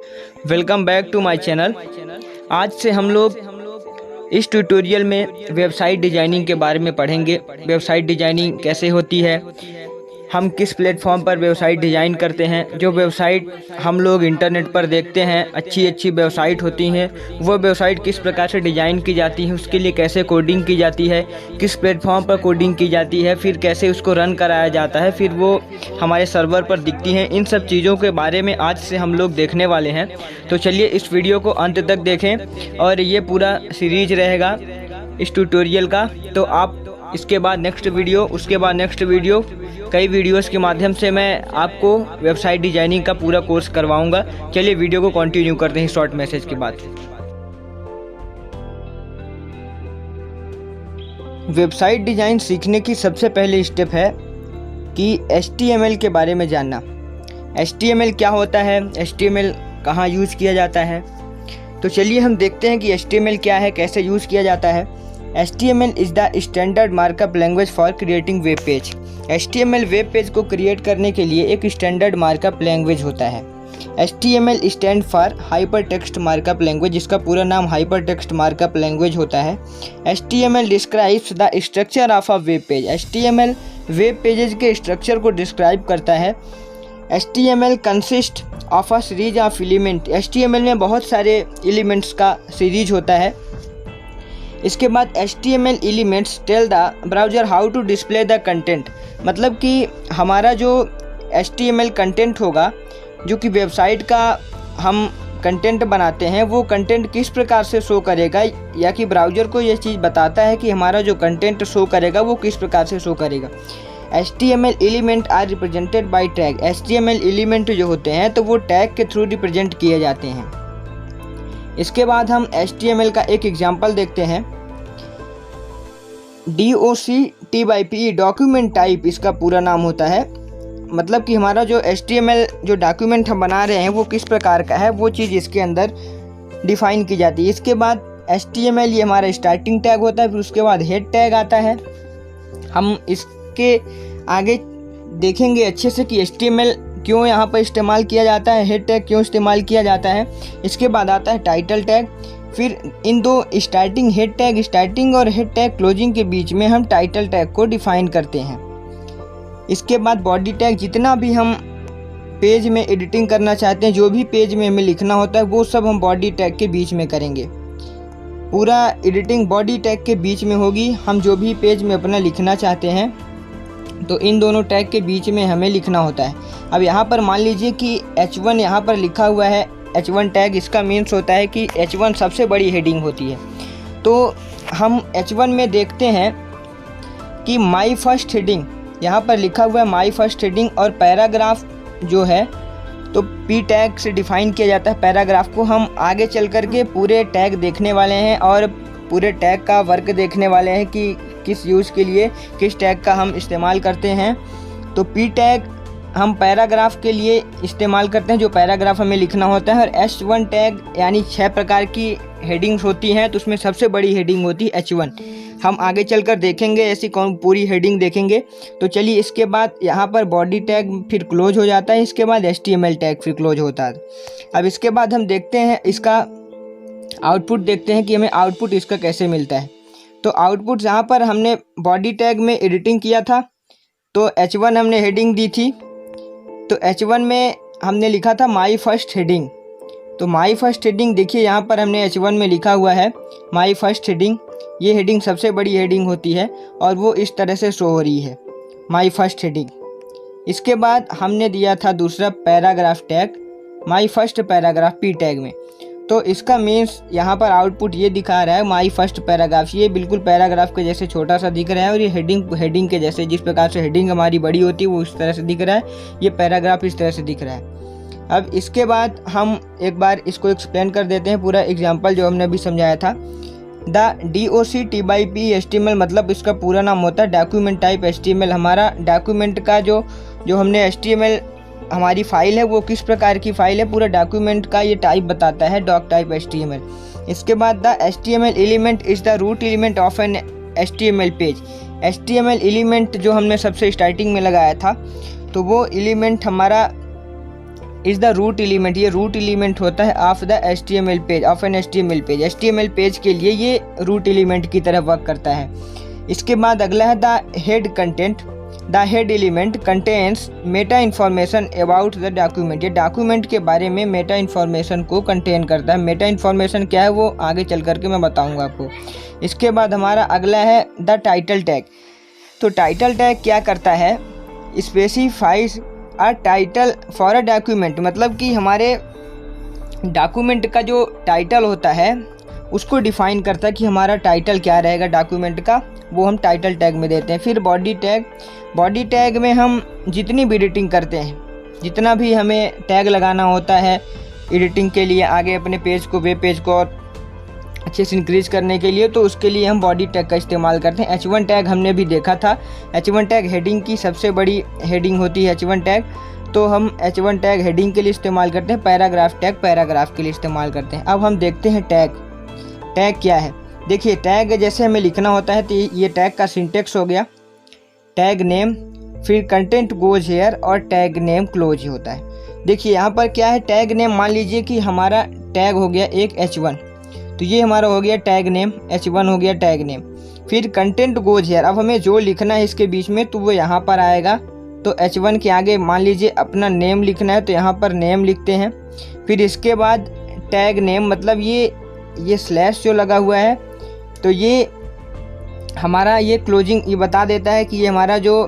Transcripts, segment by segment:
Welcome back to my channel. आज से हम लोग इस ट्यूटोरियल में वेबसाइट डिजाइनिंग के बारे में पढ़ेंगे। वेबसाइट डिजाइनिंग कैसे होती है, हम किस प्लेटफॉर्म पर वेबसाइट डिज़ाइन करते हैं। जो वेबसाइट हम लोग इंटरनेट पर देखते हैं, अच्छी वेबसाइट होती हैं, वो वेबसाइट किस प्रकार से डिज़ाइन की जाती है, उसके लिए कैसे कोडिंग की जाती है, किस प्लेटफॉर्म पर कोडिंग की जाती है, फिर कैसे उसको रन कराया जाता है, फिर वो हमारे सर्वर पर दिखती हैं। इन सब चीज़ों के बारे में आज से हम लोग देखने वाले हैं। तो चलिए इस वीडियो को अंत तक देखें और ये पूरा सीरीज रहेगा इस ट्यूटोरियल का। तो आप इसके बाद नेक्स्ट वीडियो, उसके बाद नेक्स्ट वीडियो, कई वीडियोस के माध्यम से मैं आपको वेबसाइट डिजाइनिंग का पूरा कोर्स करवाऊंगा। चलिए वीडियो को कंटिन्यू करते हैं शॉर्ट मैसेज के बाद। वेबसाइट डिज़ाइन सीखने की सबसे पहली स्टेप है कि HTML के बारे में जानना। HTML क्या होता है, HTML कहाँ यूज़ किया जाता है। तो चलिए हम देखते हैं कि HTML क्या है, कैसे यूज़ किया जाता है। HTML is the standard markup language for creating web page. HTML web page को क्रिएट करने के लिए एक स्टैंडर्ड मार्कअप लैंग्वेज होता है। HTML stand for hyper text markup language, जिसका पूरा नाम हाइपर टेक्स्ट मार्कअप लैंग्वेज होता है। HTML describes the structure of a web page. HTML web pages के स्ट्रक्चर को डिस्क्राइब करता है। HTML consist of a series of element. HTML में बहुत सारे एलिमेंट्स का सीरीज होता है। इसके बाद HTML elements tell the browser how to display the content. मतलब कि हमारा जो HTML कंटेंट होगा, जो कि वेबसाइट का हम कंटेंट बनाते हैं, वो कंटेंट किस प्रकार से शो करेगा, या कि ब्राउज़र को ये चीज़ बताता है कि हमारा जो कंटेंट शो करेगा वो किस प्रकार से शो करेगा। HTML element are represented by tag. HTML element जो होते हैं तो वो टैग के थ्रू रिप्रेजेंट किए जाते हैं। इसके बाद हम HTML का एक एग्जांपल देखते हैं। DOCTYPE डॉक्यूमेंट टाइप इसका पूरा नाम होता है। मतलब कि हमारा जो HTML जो डॉक्यूमेंट हम बना रहे हैं वो किस प्रकार का है, वो चीज़ इसके अंदर डिफ़ाइन की जाती है। इसके बाद HTML ये हमारा स्टार्टिंग टैग होता है, फिर उसके बाद हेड टैग आता है। हम इसके आगे देखेंगे अच्छे से कि HTML क्यों यहाँ पर इस्तेमाल किया जाता है, हेड टैग क्यों इस्तेमाल किया जाता है। इसके बाद आता है टाइटल टैग। फिर इन दो स्टार्टिंग हेड टैग, स्टार्टिंग और हेड टैग क्लोजिंग के बीच में हम टाइटल टैग को डिफाइन करते हैं। इसके बाद बॉडी टैग। जितना भी हम पेज में एडिटिंग करना चाहते हैं, जो भी पेज में हमें लिखना होता है, वो सब हम बॉडी टैग के बीच में करेंगे। पूरा एडिटिंग बॉडी टैग के बीच में होगी। हम जो भी पेज में अपना लिखना चाहते हैं तो इन दोनों टैग के बीच में हमें लिखना होता है। अब यहाँ पर मान लीजिए कि H1 यहाँ पर लिखा हुआ है, H1 टैग। इसका मीन्स होता है कि H1 सबसे बड़ी हेडिंग होती है। तो हम H1 में देखते हैं कि माई फर्स्ट हेडिंग, यहाँ पर लिखा हुआ है माई फर्स्ट हेडिंग। और पैराग्राफ जो है तो P टैग से डिफाइन किया जाता है पैराग्राफ को। हम आगे चल कर के पूरे टैग देखने वाले हैं और पूरे टैग का वर्क देखने वाले हैं कि किस यूज़ के लिए किस टैग का हम इस्तेमाल करते हैं। तो P टैग हम पैराग्राफ के लिए इस्तेमाल करते हैं, जो पैराग्राफ हमें लिखना होता है। और H1 टैग यानी 6 प्रकार की हेडिंग्स होती हैं, तो उसमें सबसे बड़ी हेडिंग होती है H1। हम आगे चलकर देखेंगे ऐसी कौन पूरी हेडिंग देखेंगे। तो चलिए इसके बाद यहाँ पर बॉडी टैग फिर क्लोज हो जाता है। इसके बाद HTML टैग फिर क्लोज होता है। अब इसके बाद हम देखते हैं इसका आउटपुट, देखते हैं कि हमें आउटपुट इसका कैसे मिलता है। तो आउटपुट यहाँ पर हमने बॉडी टैग में एडिटिंग किया था, तो H1 हमने हेडिंग दी थी। तो H1 में हमने लिखा था माई फर्स्ट हेडिंग। तो माई फर्स्ट हेडिंग देखिए यहाँ पर हमने H1 में लिखा हुआ है माई फर्स्ट हेडिंग। ये हेडिंग सबसे बड़ी हेडिंग होती है और वो इस तरह से शो हो रही है, माई फर्स्ट हेडिंग। इसके बाद हमने दिया था दूसरा paragraph tag, my first paragraph P tag में। तो इसका मीन्स यहाँ पर आउटपुट ये दिखा रहा है माई फर्स्ट पैराग्राफ। ये बिल्कुल पैराग्राफ के जैसे छोटा सा दिख रहा है, और ये हेडिंग के जैसे, जिस प्रकार से हेडिंग हमारी बड़ी होती है वो इस तरह से दिख रहा है, ये पैराग्राफ इस तरह से दिख रहा है। अब इसके बाद हम एक बार इसको एक्सप्लेन कर देते हैं, पूरा एग्जाम्पल जो हमने अभी समझाया था। द DOCTYPE HTML मतलब इसका पूरा नाम होता है डॉक्यूमेंट टाइप HTML। हमारा डॉक्यूमेंट का जो हमने HTML हमारी फाइल है वो किस प्रकार की फाइल है, पूरा डॉक्यूमेंट का ये टाइप बताता है, डॉक टाइप HTML। इसके बाद the HTML element is the root element of an HTML page. HTML element जो हमने सबसे स्टार्टिंग में लगाया था, तो वो एलिमेंट हमारा इज़ द रूट एलिमेंट, ये रूट एलिमेंट होता है of the HTML page, of an HTML page. HTML page के लिए ये रूट एलिमेंट की तरह वर्क करता है। इसके बाद अगला है the head content. The head element contains Meta information about the document, ये डॉक्यूमेंट के बारे में मेटा इन्फॉर्मेशन को कंटेन करता है। मेटा इन्फॉर्मेशन क्या है वो आगे चल करके मैं बताऊंगा आपको। इसके बाद हमारा अगला है द टाइटल टैग। तो टाइटल टैग क्या करता है, specifies a title for a document, मतलब कि हमारे डॉक्यूमेंट का जो टाइटल होता है उसको डिफाइन करता है कि हमारा टाइटल क्या रहेगा डॉक्यूमेंट का, वो हम टाइटल टैग में देते हैं। फिर बॉडी टैग, बॉडी टैग में हम जितनी भी एडिटिंग करते हैं, जितना भी हमें टैग लगाना होता है एडिटिंग के लिए आगे अपने पेज को, वेब पेज को और अच्छे से इंक्रीज करने के लिए, तो उसके लिए हम बॉडी टैग का इस्तेमाल करते हैं। H1 टैग हमने भी देखा था, H1 टैग हेडिंग की सबसे बड़ी हेडिंग होती है H1 टैग, तो हम H1 टैग हेडिंग के लिए इस्तेमाल करते हैं। पैराग्राफ टैग पैराग्राफ के लिए इस्तेमाल करते हैं। अब हम देखते हैं टैग, टैग क्या है। देखिए टैग जैसे हमें लिखना होता है तो ये टैग का सिंटेक्स हो गया, टैग नेम, फिर कंटेंट गोज हेयर और टैग नेम क्लोज होता है। देखिए यहाँ पर क्या है, टैग नेम, मान लीजिए कि हमारा टैग हो गया एक H1, तो ये हमारा हो गया टैग नेम, H1 हो गया टैग नेम। फिर कंटेंट गोज हेयर, अब हमें जो लिखना है इसके बीच में तो वो यहाँ पर आएगा। तो H1 के आगे मान लीजिए अपना नेम लिखना है तो यहाँ पर नेम लिखते हैं। फिर इसके बाद टैग नेम, मतलब ये स्लैश जो लगा हुआ है तो ये हमारा ये क्लोजिंग, ये बता देता है कि ये हमारा जो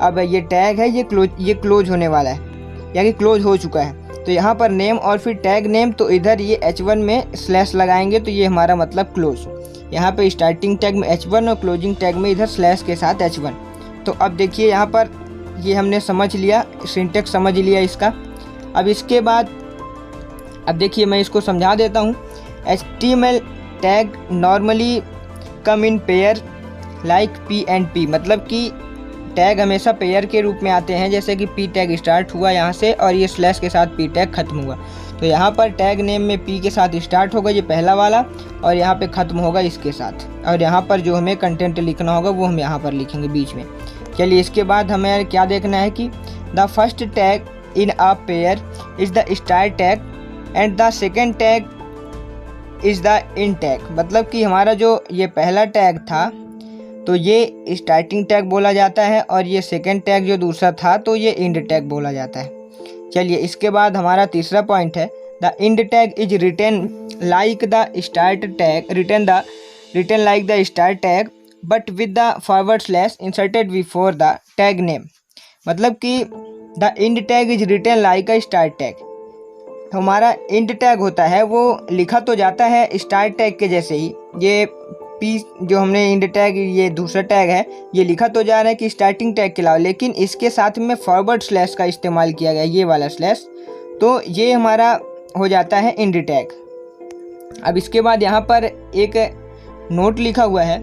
अब ये टैग है ये क्लोज होने वाला है या कि क्लोज हो चुका है। तो यहाँ पर नेम और फिर टैग नेम, तो इधर ये H1 में स्लैश लगाएंगे तो ये हमारा मतलब क्लोज। यहाँ पे स्टार्टिंग टैग में H1 और क्लोजिंग टैग में इधर स्लैश के साथ H1। तो अब देखिए यहाँ पर ये हमने समझ लिया, सिंटेक्स समझ लिया इसका। अब इसके बाद अब देखिए मैं इसको समझा देता हूँ। HTML tag normally come in pair like P and P, मतलब कि टैग हमेशा पेयर के रूप में आते हैं, जैसे कि P टैग स्टार्ट हुआ यहाँ से और ये स्लैश के साथ P टैग खत्म हुआ। तो यहाँ पर टैग नेम में P के साथ स्टार्ट होगा ये पहला वाला और यहाँ पे ख़त्म होगा इसके साथ, और यहाँ पर जो हमें कंटेंट लिखना होगा वो हम यहाँ पर लिखेंगे बीच में। चलिए इसके बाद हमें क्या देखना है कि the first tag in a pair is the start tag and the second tag is the end tag, मतलब कि हमारा जो ये पहला टैग था तो ये स्टार्टिंग टैग बोला जाता है और ये सेकेंड टैग जो दूसरा था तो ये एंड टैग बोला जाता है। चलिए इसके बाद हमारा तीसरा पॉइंट है the end tag is written like the start tag, written like the start tag but with the forward slash inserted before the tag name, मतलब कि the end tag is written like a start tag. हमारा end tag होता है वो लिखा तो जाता है स्टार्ट टैग के जैसे ही, ये P जो हमने एंड टैग ये दूसरा टैग है ये लिखा तो जा रहा है कि स्टार्टिंग टैग के अलावा, लेकिन इसके साथ में फॉरवर्ड स्लैश का इस्तेमाल किया गया, ये वाला स्लैश, तो ये हमारा हो जाता है एंड टैग। अब इसके बाद यहाँ पर एक नोट लिखा हुआ है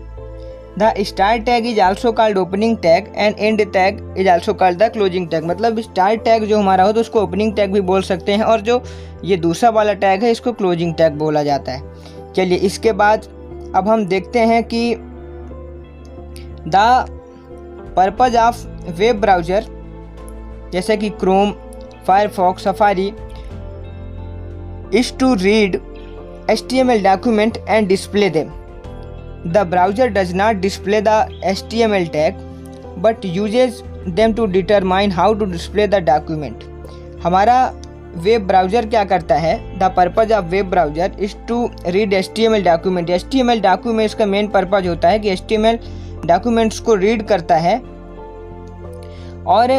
the start tag is also called opening tag and and tag is also called the closing tag, मतलब स्टार्ट टैग जो हमारा हो तो उसको ओपनिंग टैग भी बोल सकते हैं और जो ये दूसरा वाला टैग है इसको क्लोजिंग टैग बोला जाता है। चलिए इसके बाद अब हम देखते हैं कि the purpose of web browser जैसे कि Chrome, Firefox, Safari is to read HTML document and display them. The browser does not display the HTML tag but uses them to determine how to display the document. हमारा web browser क्या करता है, the purpose of web browser is to read HTML document. HTML documents का main purpose होता है कि HTML documents को read करता है और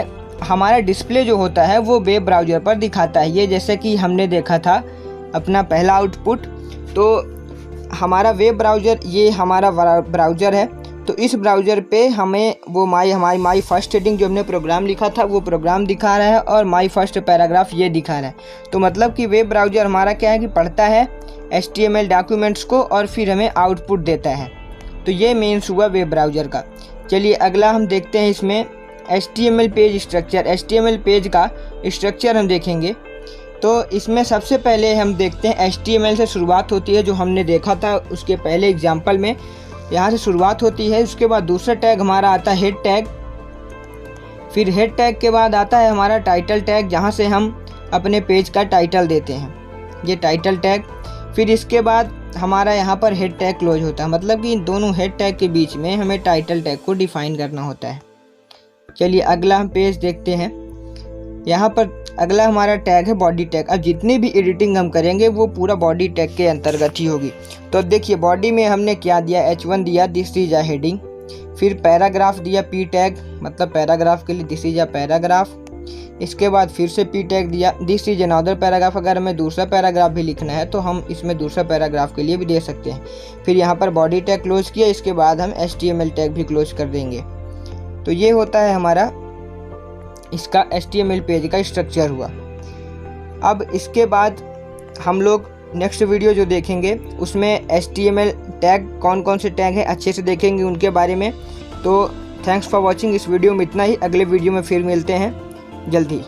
हमारा डिस्प्ले जो होता है वो वेब ब्राउज़र पर दिखाता है। ये जैसे कि हमने देखा था अपना पहला आउटपुट, तो हमारा वेब ब्राउज़र ये हमारा ब्राउज़र है, तो इस ब्राउज़र पे हमें वो हमारी माई फर्स्ट हेडिंग जो हमने प्रोग्राम लिखा था वो प्रोग्राम दिखा रहा है और माई फर्स्ट पैराग्राफ ये दिखा रहा है। तो मतलब कि वेब ब्राउज़र हमारा क्या है कि पढ़ता है HTML डॉक्यूमेंट्स को और फिर हमें आउटपुट देता है। तो ये मीन्स हुआ वेब ब्राउज़र का। चलिए अगला हम देखते हैं इसमें HTML page structure. HTML page का स्ट्रक्चर हम देखेंगे तो इसमें सबसे पहले हम देखते हैं HTML से शुरुआत होती है, जो हमने देखा था उसके पहले एग्जाम्पल में, यहाँ से शुरुआत होती है। उसके बाद दूसरा टैग हमारा आता है हेड टैग, फिर हेड टैग के बाद आता है हमारा टाइटल टैग, जहाँ से हम अपने पेज का टाइटल देते हैं, ये टाइटल टैग। फिर इसके बाद हमारा यहाँ पर हेड टैग क्लोज होता है, मतलब कि इन दोनों हेड टैग के बीच में हमें टाइटल टैग को डिफाइन करना होता है। चलिए अगला हम पेज देखते हैं। यहाँ पर अगला हमारा टैग है बॉडी टैग। अब जितनी भी एडिटिंग हम करेंगे वो पूरा बॉडी टैग के अंतर्गत ही होगी। तो देखिए बॉडी में हमने क्या दिया, H1 दिया, दिस इज अ हेडिंग। फिर पैराग्राफ दिया P टैग, मतलब पैराग्राफ के लिए दिस इज अ पैराग्राफ। इसके बाद फिर से P टैग दिया, दिस इज अनदर पैराग्राफ। अगर हमें दूसरा पैराग्राफ भी लिखना है तो हम इसमें दूसरा पैराग्राफ के लिए भी दे सकते हैं। फिर यहाँ पर बॉडी टैग क्लोज किया, इसके बाद हम HTML टैग भी क्लोज कर देंगे। तो ये होता है हमारा इसका HTML पेज का स्ट्रक्चर हुआ। अब इसके बाद हम लोग नेक्स्ट वीडियो जो देखेंगे उसमें HTML टैग कौन कौन से टैग हैं अच्छे से देखेंगे उनके बारे में। तो थैंक्स फॉर वॉचिंग। इस वीडियो में इतना ही, अगले वीडियो में फिर मिलते हैं जल्दी।